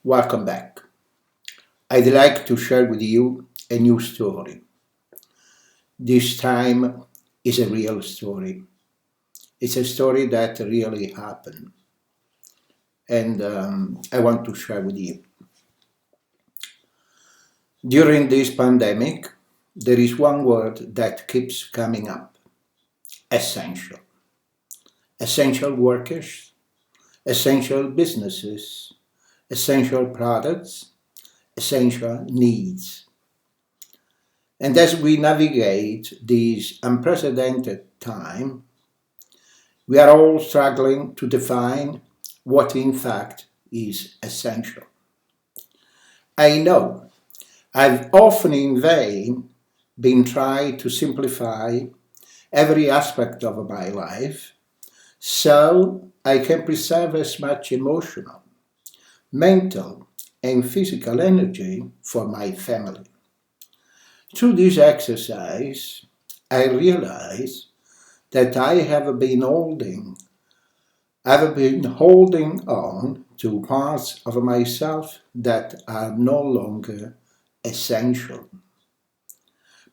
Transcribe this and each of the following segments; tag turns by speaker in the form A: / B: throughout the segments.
A: Welcome back. I'd like to share with you a new story. This time is a real story. It's a story that really happened, and I want to share with you. During this pandemic, there is one word that keeps coming up: essential. Essential workers, essential businesses, essential products, essential needs. And as we navigate this unprecedented time, we are all struggling to define what in fact is essential. I know I've often in vain been trying to simplify every aspect of my life so I can preserve as much emotional, mental, and physical energy for my family. Through this exercise, I realize that I've been holding on to parts of myself that are no longer essential.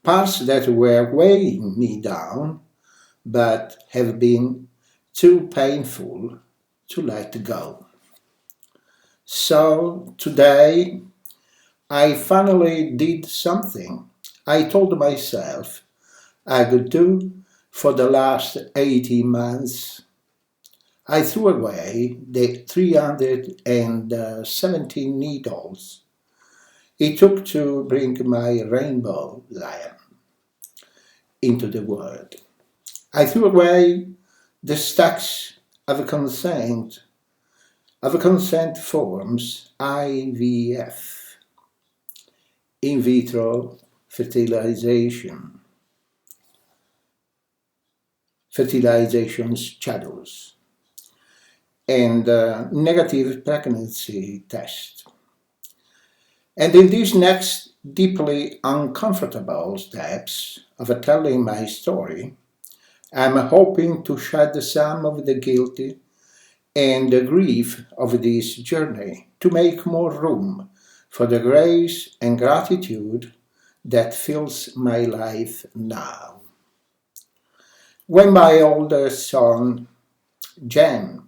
A: Parts that were weighing me down but have been too painful to let go. So today I finally did something I told myself I would do for the last 18 months. I threw away the 317 needles it took to bring my rainbow lion into the world. I threw away the stacks of consent forms, IVF, in vitro fertilization, fertilization schedules, and negative pregnancy test. And in these next deeply uncomfortable steps of telling my story, I'm hoping to shed some of the guilt and the grief of this journey to make more room for the grace and gratitude that fills my life now. When my older son, Jan,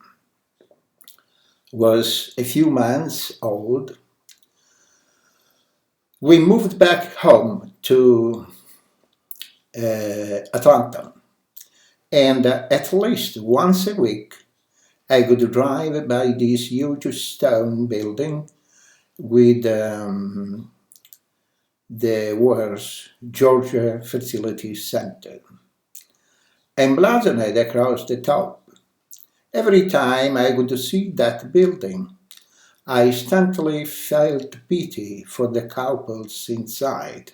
A: was a few months old, we moved back home to Atlanta, and at least once a week I would drive by this huge stone building with the words Georgia Fertility Center emblazoned across the top. Every time I would see that building, I instantly felt pity for the couples inside.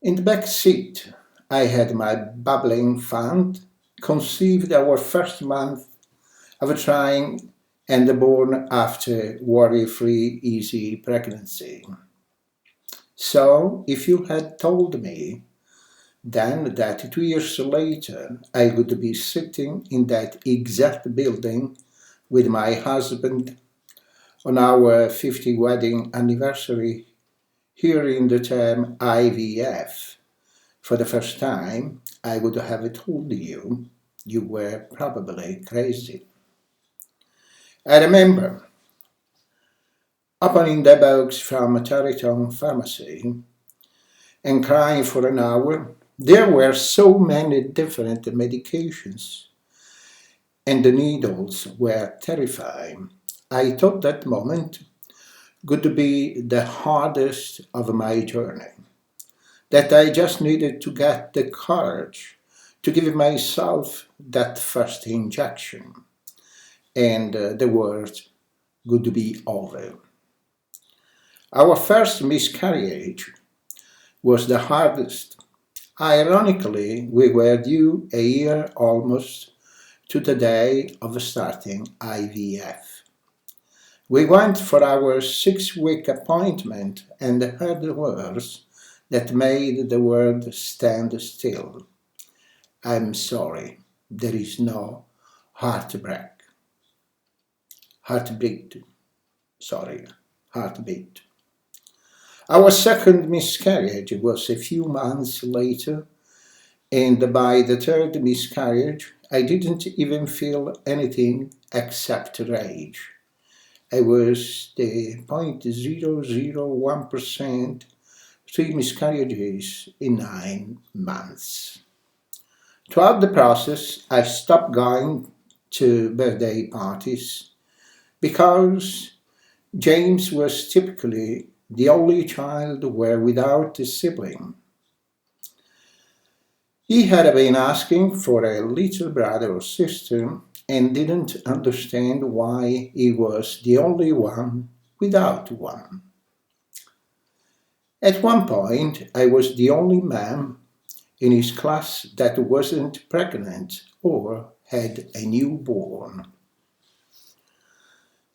A: In the back seat, I had my bubbling fund, conceived our first month of trying, and born after worry-free, easy pregnancy. So, if you had told me then that 2 years later I would be sitting in that exact building with my husband on our 50th wedding anniversary, hearing the term IVF for the first time, I would have told you you were probably crazy. I remember opening the box from a Tarleton pharmacy and crying for an hour. There were so many different medications, and the needles were terrifying. I thought that moment would be the hardest of my journey, that I just needed to get the courage to give myself that first injection, and the world would be over. Our first miscarriage was the hardest. Ironically, we were due a year almost to the day of starting IVF. We went for our 6-week appointment and heard the words that made the world stand still. I'm sorry, there is no heartbreak. Heartbeat. heartbeat. Our second miscarriage was a few months later, and by the third miscarriage, I didn't even feel anything except rage. I was the 0.001% three miscarriages in 9 months. Throughout the process, I stopped going to birthday parties because James was typically the only child where without a sibling. He had been asking for a little brother or sister and didn't understand why he was the only one without one. At one point, I was the only man in his class that wasn't pregnant or had a newborn.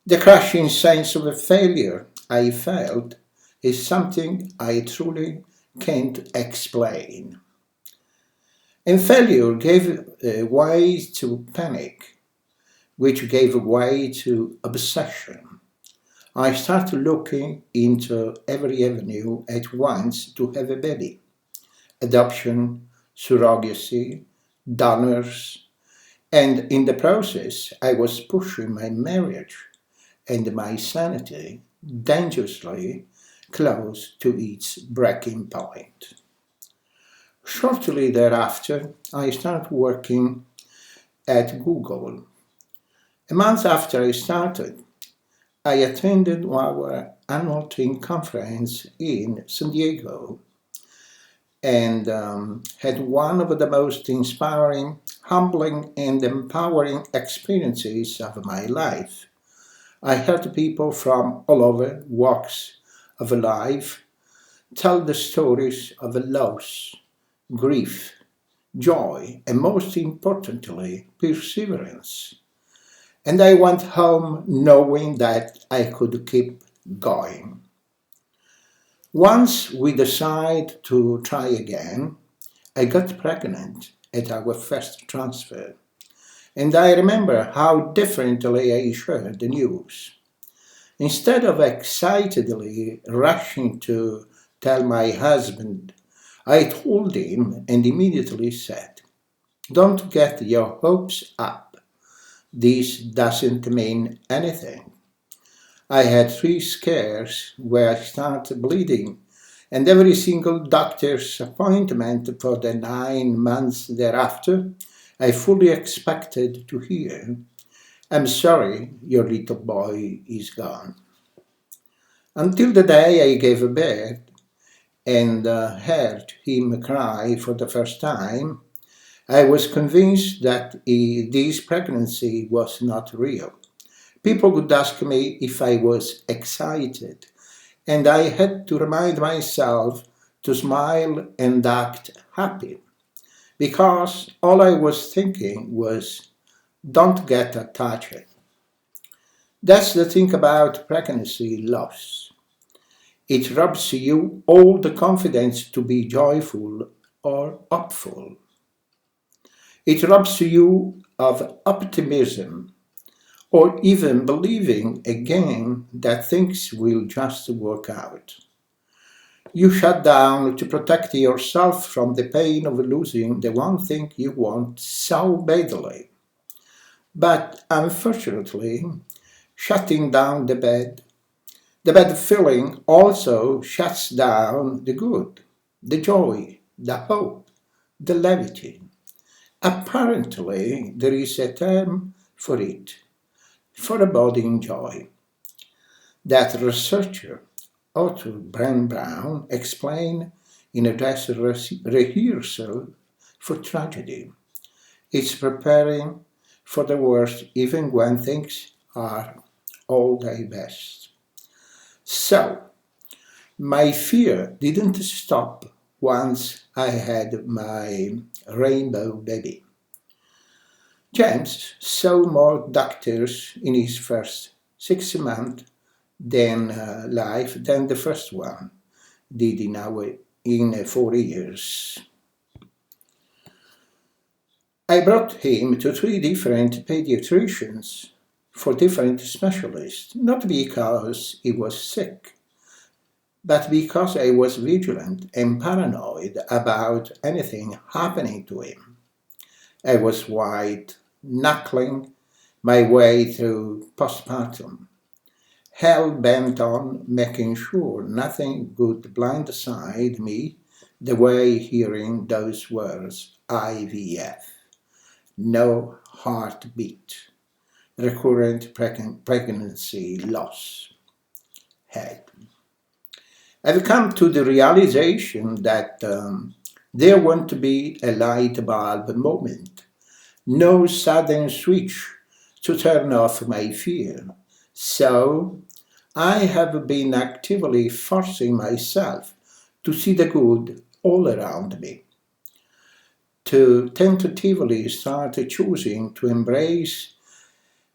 A: The crushing sense of a failure I felt is something I truly can't explain. And failure gave way to panic, which gave way to obsession. I started looking into every avenue at once to have a baby: adoption, surrogacy, donors, and in the process, I was pushing my marriage and my sanity dangerously close to its breaking point. Shortly thereafter, I started working at Google. A month after I started, I attended our annual team conference in San Diego and had one of the most inspiring, humbling, and empowering experiences of my life. I heard people from all over walks of life tell the stories of loss, grief, joy, and most importantly, perseverance. And I went home knowing that I could keep going. Once we decided to try again, I got pregnant at our first transfer, and I remember how differently I shared the news. Instead of excitedly rushing to tell my husband, I told him and immediately said, "Don't get your hopes up. This doesn't mean anything." I had 3 scares where I started bleeding, and every single doctor's appointment for the 9 months thereafter, I fully expected to hear, "I'm sorry, your little boy is gone." Until the day I gave birth and heard him cry for the first time, I was convinced that this pregnancy was not real. People would ask me if I was excited, and I had to remind myself to smile and act happy, because all I was thinking was, don't get attached. That's the thing about pregnancy loss. It robs you all the confidence to be joyful or hopeful. It robs you of optimism or even believing again that things will just work out. You shut down to protect yourself from the pain of losing the one thing you want so badly. But unfortunately, shutting down the bad feeling also shuts down the good, the joy, the hope, the levity. Apparently, there is a term for it: foreboding joy. That researcher, Arthur Brown, explained in a dress rehearsal for tragedy. It's preparing for the worst even when things are all their best. So, my fear didn't stop once I had my rainbow baby. James saw more doctors in his first 6 months life than the first one did in 4 years. I brought him to 3 different pediatricians for different specialists, not because he was sick, but because I was vigilant and paranoid about anything happening to him. I was white knuckling my way through postpartum, hell bent on making sure nothing would blindside me the way hearing those words IVF, no heartbeat, recurrent pregnancy loss had. I've come to the realization that there won't be a light bulb moment, no sudden switch to turn off my fear. So I have been actively forcing myself to see the good all around me, to tentatively start choosing to embrace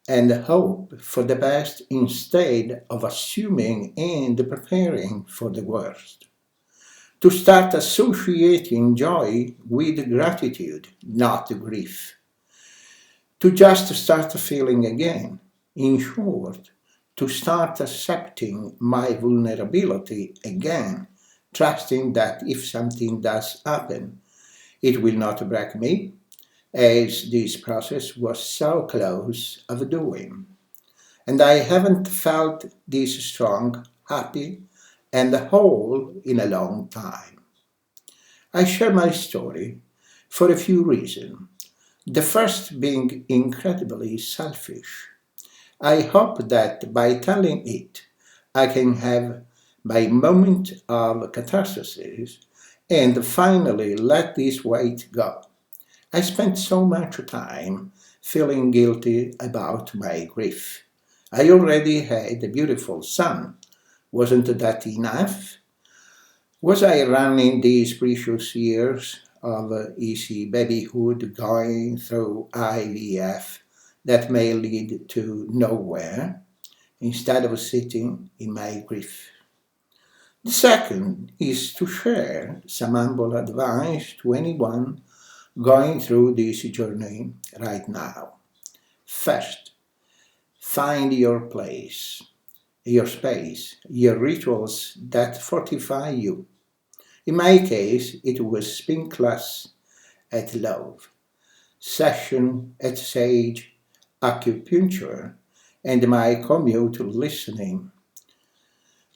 A: and hope for the best instead of assuming and preparing for the worst. To start associating joy with gratitude, not grief. To just start feeling again. In short, to start accepting my vulnerability again, trusting that if something does happen, it will not break me, as this process was so close of doing. And I haven't felt this strong, happy, and whole in a long time. I share my story for a few reasons. The first being incredibly selfish. I hope that by telling it, I can have my moment of catharsis and finally let this weight go. I spent so much time feeling guilty about my grief. I already had a beautiful son. Wasn't that enough? Was I running these precious years of easy babyhood going through IVF that may lead to nowhere instead of sitting in my grief? The second is to share some humble advice to anyone going through this journey right now. First, find your place, your space, your rituals that fortify you. In my case, it was spin class at Love, session at Sage, acupuncture, and my commute listening.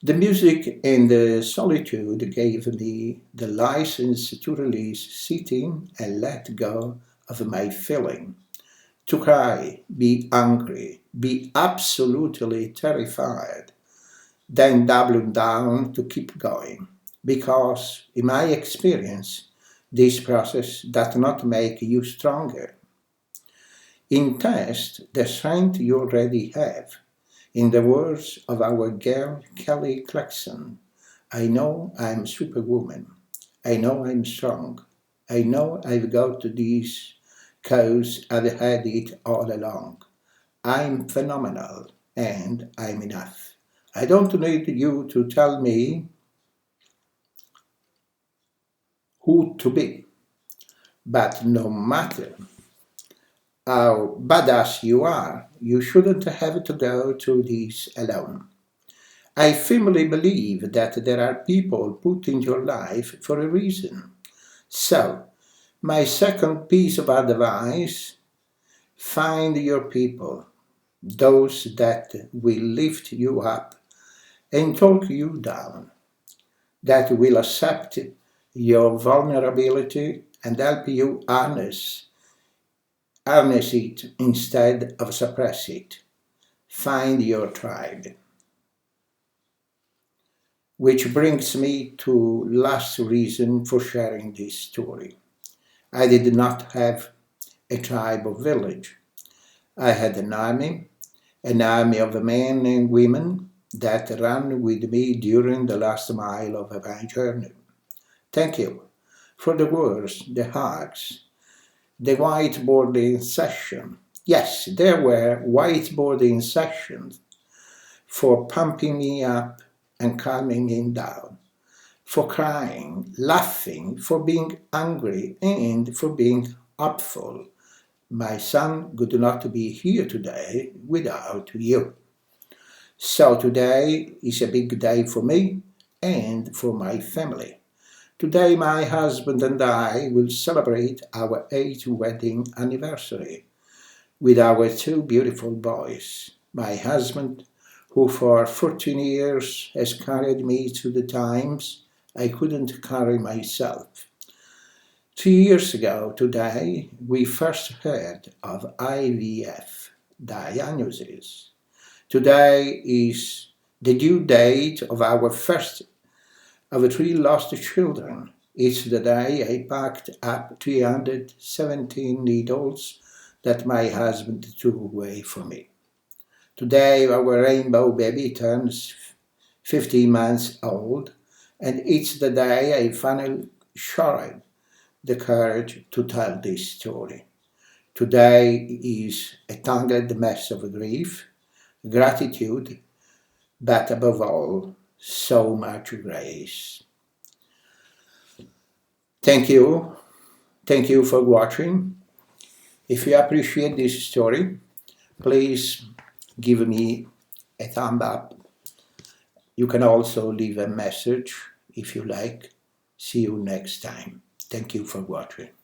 A: The music and the solitude gave me the license to release, sitting and let go of my feeling. To cry, be angry, be absolutely terrified, then doubling down to keep going. Because, in my experience, this process does not make you stronger. In test the strength you already have. In the words of our girl Kelly Clarkson, I know I'm superwoman. I know I'm strong. I know I've got this cause I've had it all along. I'm phenomenal and I'm enough. I don't need you to tell me who to be, but no matter how badass you are, you shouldn't have to go through this alone. I firmly believe that there are people put in your life for a reason. So, my second piece of advice, find your people, those that will lift you up and talk you down, that will accept your vulnerability and help you harness it instead of suppress it. Find your tribe. Which brings me to last reason for sharing this story. I did not have a tribe or village. I had an army of men and women that ran with me during the last mile of my journey. Thank you for the words, the hugs, the whiteboarding session. Yes, there were whiteboarding sessions for pumping me up and calming me down, for crying, laughing, for being angry, and for being hopeful. My son could not be here today without you. So today is a big day for me and for my family. Today my husband and I will celebrate our 8th wedding anniversary with our 2 beautiful boys. My husband, who for 14 years has carried me through the times I couldn't carry myself. 2 years ago today, we first heard of IVF diagnosis. Today is the due date of our first of the 3 lost children. It's the day I packed up 317 needles that my husband took away from me. Today our rainbow baby turns 15 months old, and it's the day I finally showed the courage to tell this story. Today is a tangled mess of grief, gratitude, but above all, so much grace. Thank you. Thank you for watching. If you appreciate this story, please give me a thumb up. You can also leave a message if you like. See you next time. Thank you for watching.